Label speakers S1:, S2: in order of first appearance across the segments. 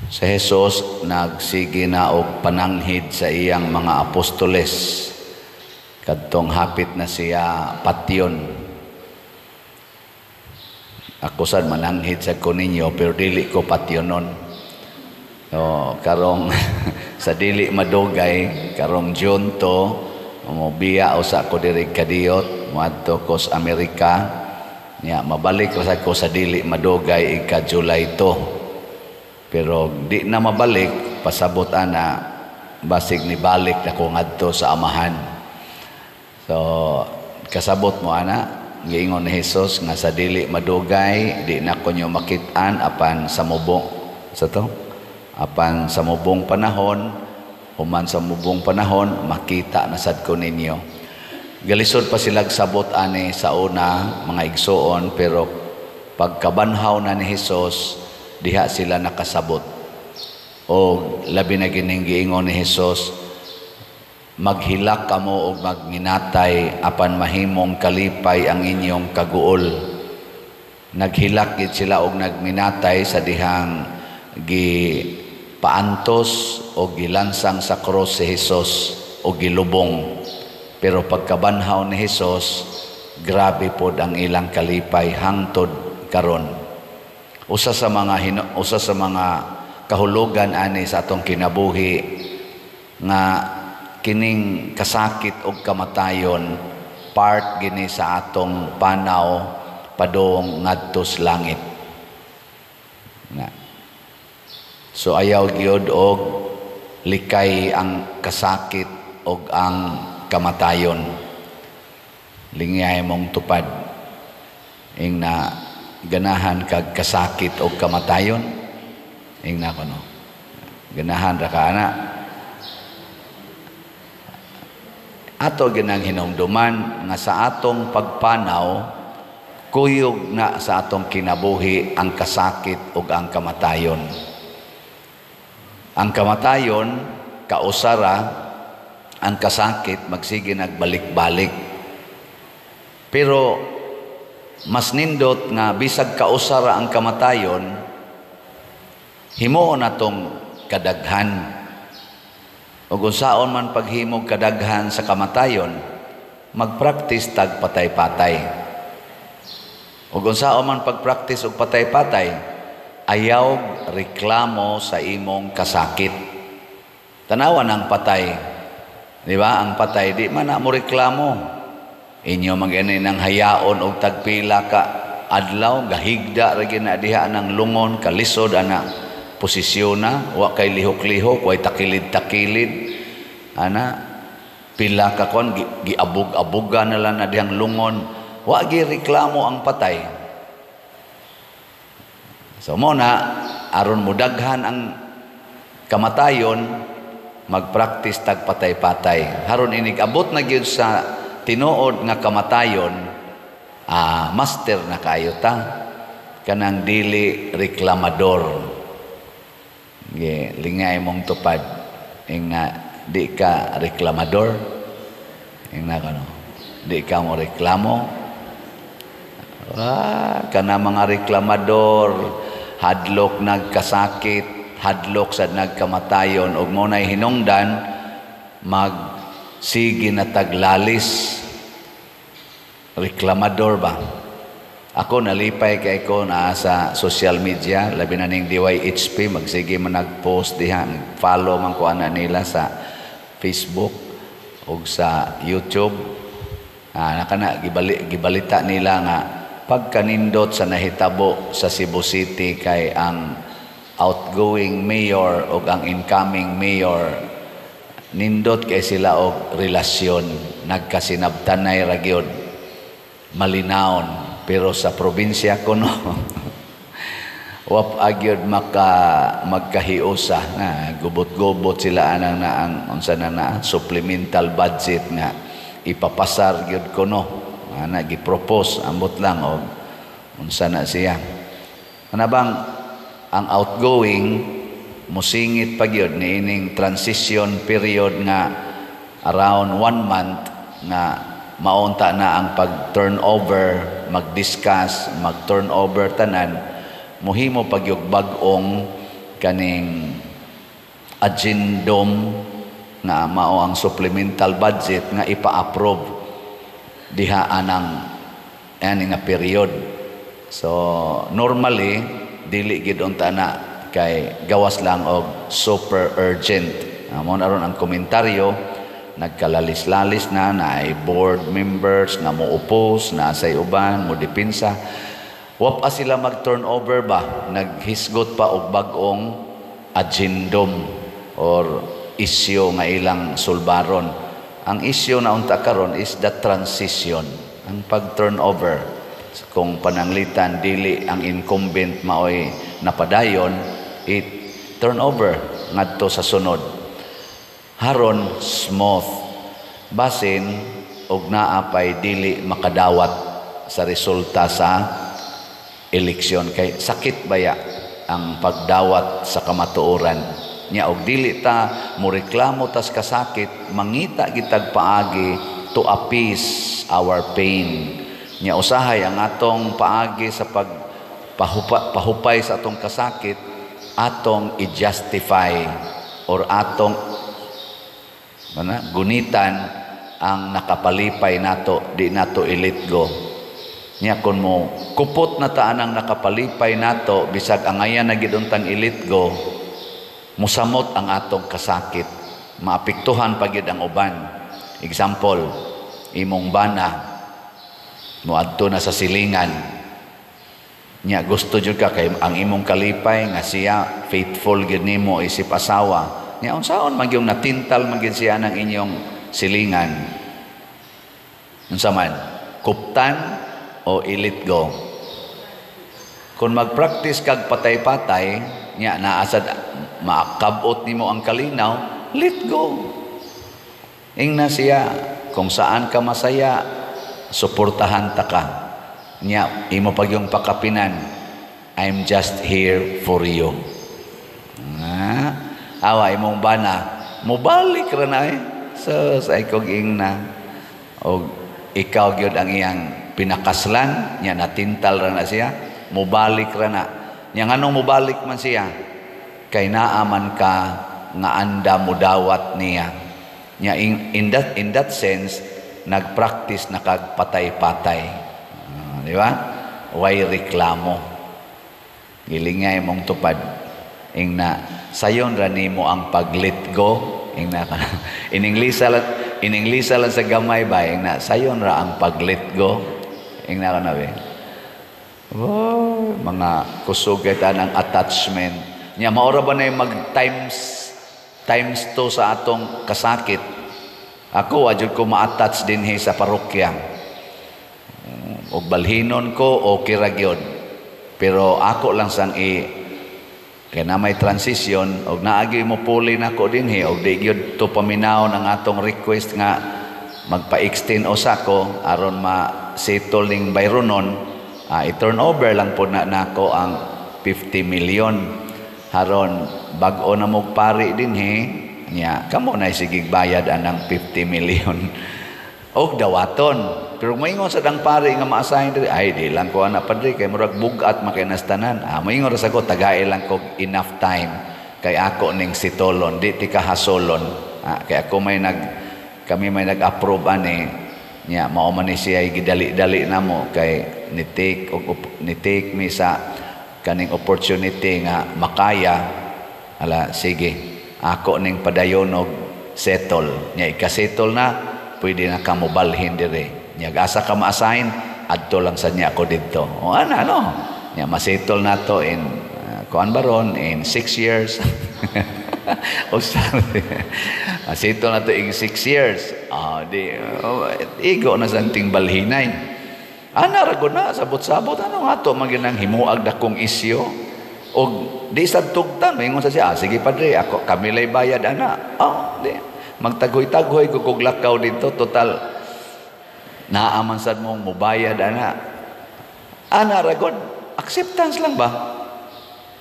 S1: Sa Hesus nagsige na og pananghid sa iyang mga apostoles kadtong hapit na siya patyon. Ako sad mananghid sa ko ninyo pero dili ko patyonon. So karong sa dili madugay karong June to mobiya usa ko diri kadiyot moadto ko sa Amerika. Nya mabalik ra ko sa dili madugay ika July to. Pero di na mabalik, pasabot ana, basig ni balik na ko ngadto sa amahan. So, kasabot mo ana, giingon ni Jesus nga sa dili madugay, di na ko nyo makitaan apan sa mubong, sa to? Apan sa mubong panahon, human sa mubong panahon, makita na sad ko ninyo. Galisod pa silag sabot ani sa una, mga igsoon, pero pagkabanhaw na ni Jesus, diha sila nakasabot. O labi na gining giingon ni Jesus, maghilak kamo og magminatay apan mahimong kalipay ang inyong kaguol. Naghilak gid sila og nagminatay sa dihang gipaantos o gilansang sa cross si Jesus o gilubong. Pero pagkabanhaw ni Jesus, grabe pod ang ilang kalipay hangtod karon. Usa sa mga kahulugan ani sa atong kinabuhi nga kining kasakit og kamatayon part gini sa atong panaw padong ngadto sa langit. So ayaw gyud og likay ang kasakit og ang kamatayon. Lingay mong tupad ing na ganahan kag kasakit o kamatayon ingna ko no ganahan ra ka ana ato ginang hinumduman nga sa atong pagpanaw kuyog na sa atong kinabuhi ang kasakit ug ang kamatayon. Ang kamatayon kausara, ang kasakit magsige nagbalik-balik. Pero mas nindot nga bisag kausara ang kamatayon, himuon natong kadaghan. O kung saon man paghimog kadaghan sa kamatayon, magpraktis tag patay-patay. O kung saon man pagpraktis og patay-patay, ayaw reklamo sa imong kasakit. Tanawan ang patay. Di ba? Ang patay, di man na mo reklamo. Inyo magani ng hayaon og tagpila ka adlaw gahigda ra gina diha ng lungon kalisod ana posisyon wa kay lihok-lihok way takilid-takilid ana pila ka kon giabog-abogan na lang na dihang lungon wa gi reklamo ang patay. So mo na aron mudaghan ang kamatayon magpraktis tag patay-patay haron inig abot na gyud sa tinuod nga kamatayon, master na kayo ta, kanang dili reklamador. Lingay mong tupad, ing na di ka reklamador, ing na kano, di ka mo reklamo. Kana mga reklamador, hadlok nagkasakit, hadlok sa nagkamatayon, og mo na'y hinungdan, sige na taglalis reklamador ba ako nalipay kay ko na sa social media labi na ning DYHP magsige man nagpost diha follow man ko ana nila sa Facebook ug sa YouTube nakana gibalita nila nga pagkanindot sa nahitabo sa Cebu City kay ang outgoing mayor ug ang incoming mayor nindot kay sila og relasyon nagkasinabtanay ra gyud malinawon pero sa probinsya kuno wap agyod magkahiusa nga gubot-gubot sila anang naang unsa na supplemental budget nga ipapasar gyud kuno ana gi-propose ambot lang og unsa na siya ana bang ang outgoing musingit pa gyud niining transition period nga around 1 month nga maunta na ang pag-turnover, mag-discuss, mag-turnover tanan, muhimo pagyug bag-ong kaning agendum nga mao ang supplemental budget nga ipa-approve diha anang ani nga period. So normally dili gid unta na kay gawas lang og super urgent. Mao na ron ang komentaryo, nagkalalis-lalis na ay board members nga mo oppose, na say uban mo depensa. Wa pa sila mag-turnover ba, naghisgot pa og bag-ong agendum or issue nga ilang sulbaron. Ang issue na unta karon is the transition, ang pag-turnover. Kung pananglitan dili ang incumbent maoy napadayon, it turnover ngadto sa sunod. Haron smooth basin og naa pay dili makadawat sa resulta sa eleksyon, kay sakit baya ang pagdawat sa kamatuoran nya. Og dili ta mo reklamo tas kasakit, mangita gitag paagi to appease our pain nya. Usahay ang atong paagi sa pahupay sa atong kasakit, atong i-justify or atong gunitan ang nakapalipay nato, di nato i-let go nya. Kun mo kupot na taan ang nakapalipay nato, bisag angayan na giduntang i-let go, musamot ang atong kasakit, maapektuhan pagid ang uban. Example, imong bana moadto na sa silingan nya, gusto jud ka kay ang imong kalipay nga siya faithful gid nimo isip asawa nya, unsaon man gyud natintal man gyud siya ng inyong silingan, unsa man kuptan o i-let go. Kung mag-practice kag patay-patay nya, naasad makabot nimo ang kalinaw, let go. Ingna siya, kung saan ka masaya, suportahan ta ka nya. Imo pag yung pakapinan, I'm just here for you. Awa imong bana, mubalik ra na sa ikog ingna, o ikaw gyud ang iyang pinakaslan nya, natintal ra na siya, mubalik ra na nya. Nganong mubalik man siya? Kay naaman ka nga anda mo dawat niya nya. In that sense, nagpractice na kag patay-patay, di ba? Way reklamo, gilingay mong tupad ingna. Sayon ra nimo ang pag-let go ingna. Ininglisa lang sa gamay ba ingna, sayon ra ang pag-let go ingna kana be. Oh, mga kusugay ta ng attachment nya. Maura ba na yung mag times 2 sa atong kasakit? Ako wajud ko ma-attach din sa parokya, og balhinon ko okay ra gyud, pero ako lang sang kaya na may transition og naagi mo puli nako dinhi, og di gyud to paminaw ng atong request nga magpa-extend usa ko aron ma-settle ning bayronon. I-turn over lang po na nako ang 50 million haron bag-o na mo pari dinhi nya. Kamo na sigig bayad anang 50 million og dawaton. Pero moingon sa dang pari nga ma-assign diri, ay di lang ko ana padri kay murag bugat makinastanan. Moingon ra sa ko, tagay lang ko enough time kay ako ning sitolon, di ti kahasolon. Kay ako kami may nag-approve ani nya. Mao man ni siya gidali-dali namo kay ni-take mi sa kaning opportunity nga makaya. Ala sige, ako ning padayonog settle nya. Ika-settle na, pwede na ka mo balhin dire nya. Asa ka ma-assign, adto lang sa niya ako dito. O ana no nya, ma-settle na to in kuan baron in 6 years. O sabi, ma-settle na to in 6 years. Igo na santing balhinay. Ana ragod na sabot-sabot, ano nga to maginang himuag dakong isyo. Og di sa tugtan, maingon sa siya, sige padre, ako kami lay bayad ana. Di magtagoy-tagoy kung lakaw dito, total naaman sad mong mubayad ana. Ana ragod, acceptance lang ba?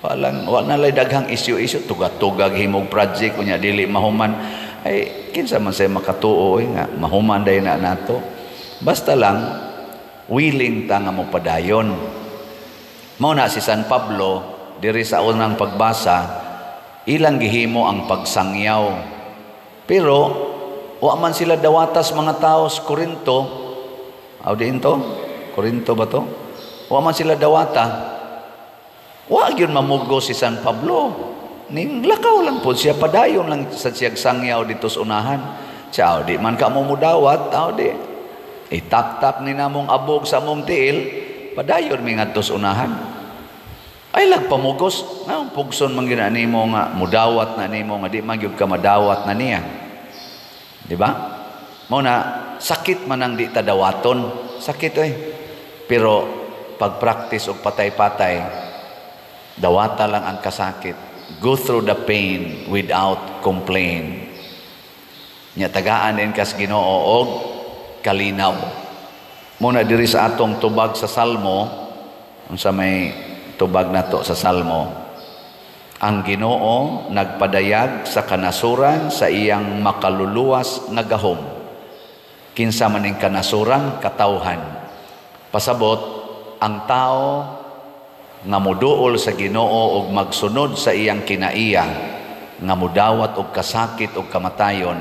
S1: Wala lay daghang isyu-isyu, tuga-tugag himog project kunya dili mahuman. Ay kinsa man say makatuo nga mahuman day na nato. Basta lang willing ta nga mo padayon. Mao na si San Pablo diri sa unang pagbasa Ilang gihimo ang pagsangyaw. Pero, wa man sila dawatas mga tao sa Korinto. Diin to? Korinto ba to? Wa man sila dawata. Wa yun mamugo si San Pablo. Ning lakaw lang po siya, padayon lang sa siyag sangyaw dito sa unahan. Siya, di man ka mo mudawat, di. Itak-tak ni namong abog sa mong tiil, padayon mi ngadto sa unahan. Ay lagpamugos, pugson man gina nimo nga mudawat na nimo nga di magyud ka madawat na niya. Di ba? Mao na sakit man ang di tadawaton, sakit Pero pag practice og patay-patay, dawata lang ang kasakit. Go through the pain without complain. Nya tagaan din kas Ginoo og kalinaw. Muna diri sa atong tubag sa Salmo, unsa may tubag nato sa Salmo, ang Ginoo nagpadayag sa kanasuran sa iyang makaluluwas nga gahom. Kinsa man ning kanasuran, katawhan. Pasabot ang tao nga moduol sa Ginoo ug magsunod sa iyang kinaiya, nga mudawat og kasakit ug kamatayon,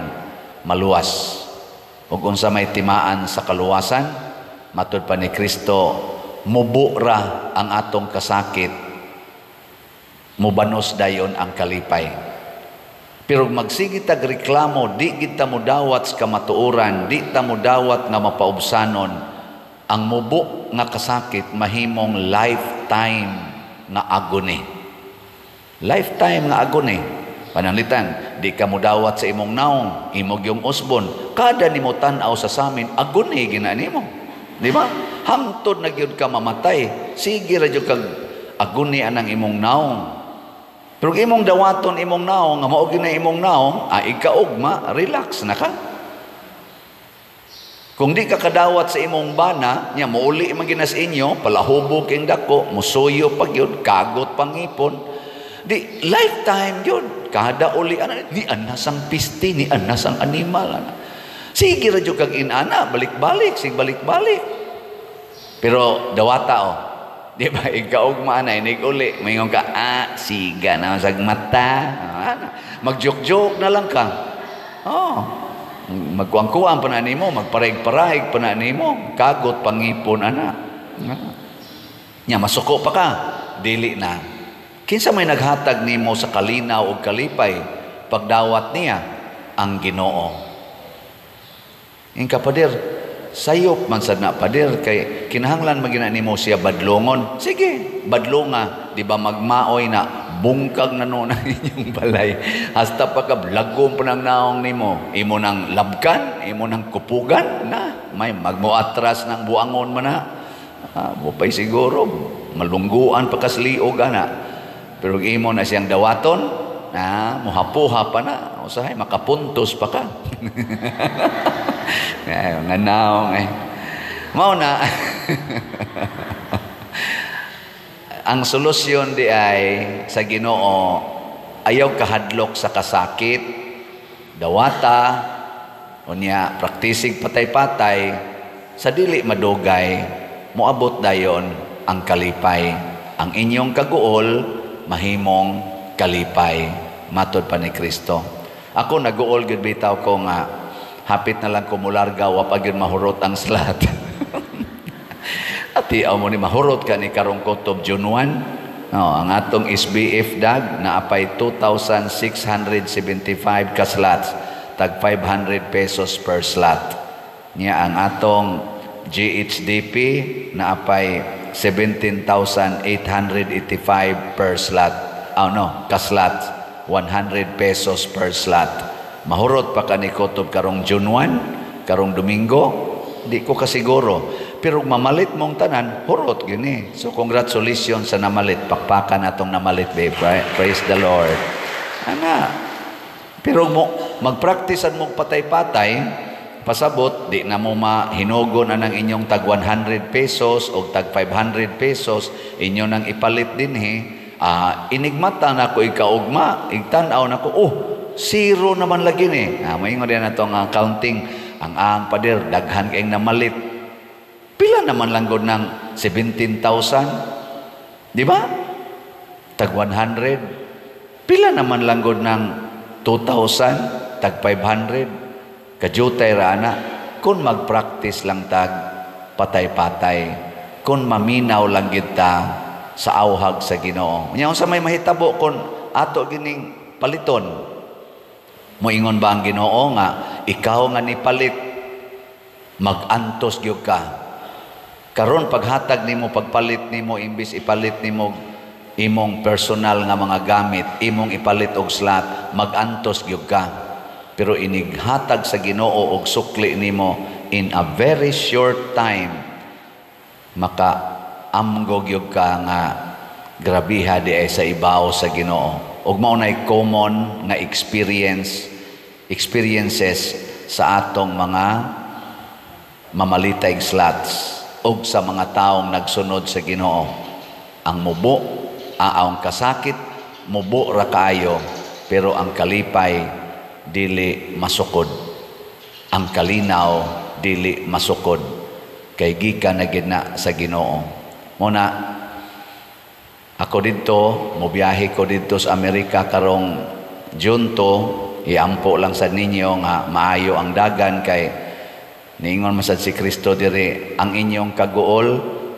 S1: maluwas. Ug unsa may timaan sa kaluwasan, matud pa ni Kristo, mubura ang atong kasakit, mubanos dayon ang kalipay. Pero magsige tag reklamo, di kita mudawat sa kamatuoran, di ta mudawat nga mapaubsanon, ang mubo nga kasakit mahimong lifetime nga agony. Lifetime nga agony. Pananglitan, di ka mudawat sa imong naong, imog yung usbon, kada nimo tan-aw sa samin, agony ginani mo. Di ba? Hangtod na gyud ka mamatay. Sige ra gyud kag agony anang imong naong. Pero imong dawaton imong naong, nga mao gyud na imong naong, ikaugma, relax na ka. Kung di ka kadawat sa imong bana, nya mauli man ginas inyo, palahubog king dako, musuyo pag yun, kagot pangipon. Di lifetime yun. Kada uli di anasang pisti, ni anasang animal. Sige ra jud kag inana, balik-balik, sig balik-balik. Pero dawata di ba ikaugma na inig uli, mayingon ka, siga na sag mata. Magjok-jok na lang ka. Magkuang-kuang pa na nimo, magparayg-parayg pa na nimo, kagot pangipon ana. Nya masuko pa ka, dili na. Kinsa may naghatag nimo sa kalinaw o kalipay, pagdawat niya ang Ginoo. Ingka pader, sayop man sad na pader, kay kinahanglan magina nimo siya badlongon. Sige, badlonga, di ba magmaoy na bungkag na noon ang inyong balay. Hasta pa ka blagom pa ng naong nimo. Imo nang labkan, imo nang kupugan na. May magmuatras ng buangon man na. Bupay siguro, malungguan pa kasliog na. Pero imo na siyang dawaton, muhapuha pa na. Usahay, makapuntos pa ka. Nga naong Mao na. Ang solusyon di ay sa Ginoo, ayaw kahadlok sa kasakit, dawata, unya praktisig patay-patay, sa dili madugay, moabot dayon ang kalipay. Ang inyong kaguol, mahimong kalipay. Matod pa ni Kristo. Ako naguol gud bitaw ko nga, hapit na lang ko mularga, wapag yun mahurot ang slat. At iaw mo ni mahurot ka ni karong kutob June 1. Ang atong SBF dag na apay 2,675 ka slots, tag 500 pesos per slot. Nya ang atong GHDP na apay 17,885 per slot. Ka slot, 100 pesos per slot. Mahurot pa ka ni kutob karong June 1, karong Domingo, di ko kasiguro. Pero mamalit mong tanan, hurot gini. So congratulations sa namalit. Pakpakan natong namalit, babe. Praise the Lord. Pero magpraktisan mong patay-patay, pasabot, di na mo mahinugon na ng inyong tag 100 pesos o tag 500 pesos, inyo nang ipalit din inigmata na ko ikaugma, igtanaw na ko, zero naman lagi ni. Mayingon din na itong accounting, ang pader, daghan kayong namalit. Pila naman lang gud ng 17,000? Di ba? Tag 100. Pila naman lang gud ng 2,000 tag 500 kajutay ra ana kun mag-practice lang tag patay-patay, kun maminaw lang gid ta sa awhag sa Ginoo. Unya unsa may mahitabo kun ato gining paliton? Moingon ba ang Ginoo nga ikaw nga ni palit mag-antos gyud ka? Karon paghatag nimo pagpalit nimo imbis ipalit nimo imong personal nga mga gamit, imong ipalit og slot, mag-antos gyud ka. Pero inighatag sa Ginoo og sukli nimo in a very short time, maka-amgo gyud ka nga grabiha di ay sa ibaw sa Ginoo. Og mao nay common nga experiences sa atong mga mamalitay slots og sa mga taong nagsunod sa Ginoo. Ang mubo, ang kasakit, mubo ra kaayo, pero ang kalipay dili masukod. Ang kalinaw dili masukod. Kay gikan na gid na sa Ginoo. Muna ako dito, mobiyahe ko dito sa Amerika karong June 2, iampo lang sa ninyo nga maayo ang dagan kay niingon masad si Kristo diri ang inyong kaguol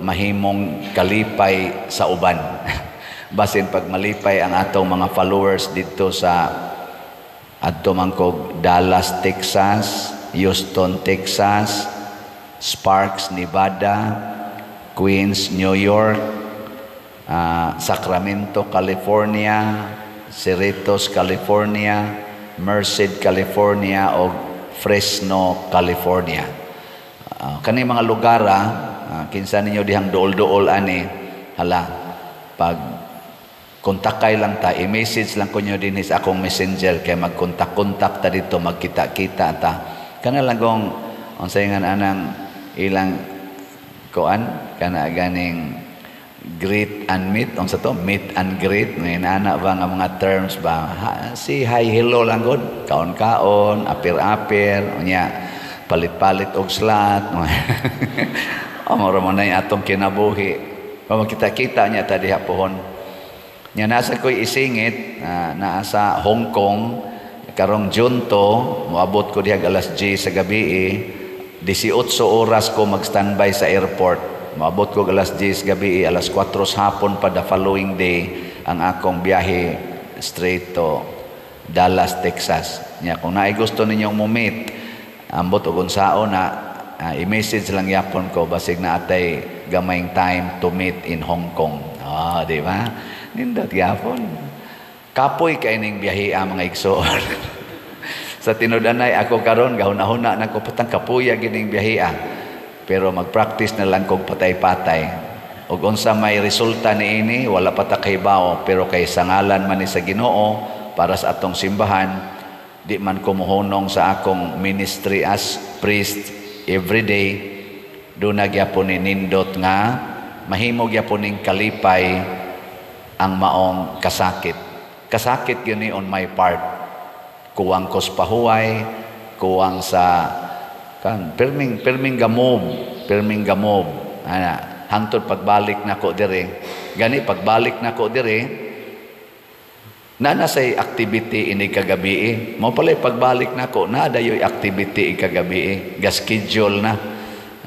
S1: mahimong kalipay sa uban. Basin pag malipay ang atong mga followers dito sa adto mangkog Dallas, Texas, Houston, Texas, Sparks, Nevada, Queens, New York, Sacramento, California, Cerritos, California, Merced, California o Fresno, California. Kani mga lugar kinsa ninyo dihang dool-dool ani hala pag kontakay lang ta, i-message lang ko nyo din sa akong messenger kay magkontak-kontak ta dito, magkita-kita ta. Kana lang kung unsay nga anang ilang kuan kana ganing greet and meet, unsa to? Meet and greet, may nana ba nga mga terms ba? Si hi, hello lang gud, kaon-kaon, apir-apir, unya palit-palit og slot. Mora man nay atong kinabuhi. Pamagkita-kita niya ta diha pohon. Nya nasa ko'y isingit naa sa Hong Kong karong June 2, moabot ko diha alas 10 sa gabi 18 oras ko mag-standby sa airport. Moabot ko alas 10 gabi alas 4 hapon pa the following day ang akong biyahe straight to Dallas, Texas. Nya kung naay gusto ninyong mo-meet, ambot og unsaon na i-message lang yapon ko basig na atay gamayng time to meet in Hong Kong. Di ba? Nindot yapon. Kapoy kay ning biyahe mga igsoon. Sa tinud-anay ako karon gahuna-huna na ko patang kapuya gining biyahe. Pero mag-practice na lang kog patay-patay. Ug unsa may resulta niini wala pa ta kahibaw, pero kay sangalan man ni sa Ginoo para sa atong simbahan, di man ko mohunong sa akong ministry as priest every day. Do na gyapon ni nindot nga mahimo gyapon ning kalipay ang maong kasakit. Kasakit yun on my part. Kuwang kos pahuway, kuwang sa perming gamob. Hangtod pagbalik nako dire. Gani pagbalik nako dire, say activity ini kagabi. Mo pala pagbalik nako na dayoy activity kagabi. Ga-schedule na.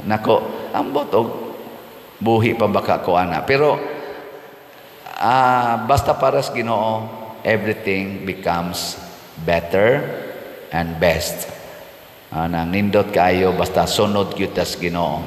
S1: Nako ambot og buhi pa baka ko ana. Pero basta para sa Ginoo, everything becomes better and best. Nang nindot kayo basta sunod gyud tas Ginoo.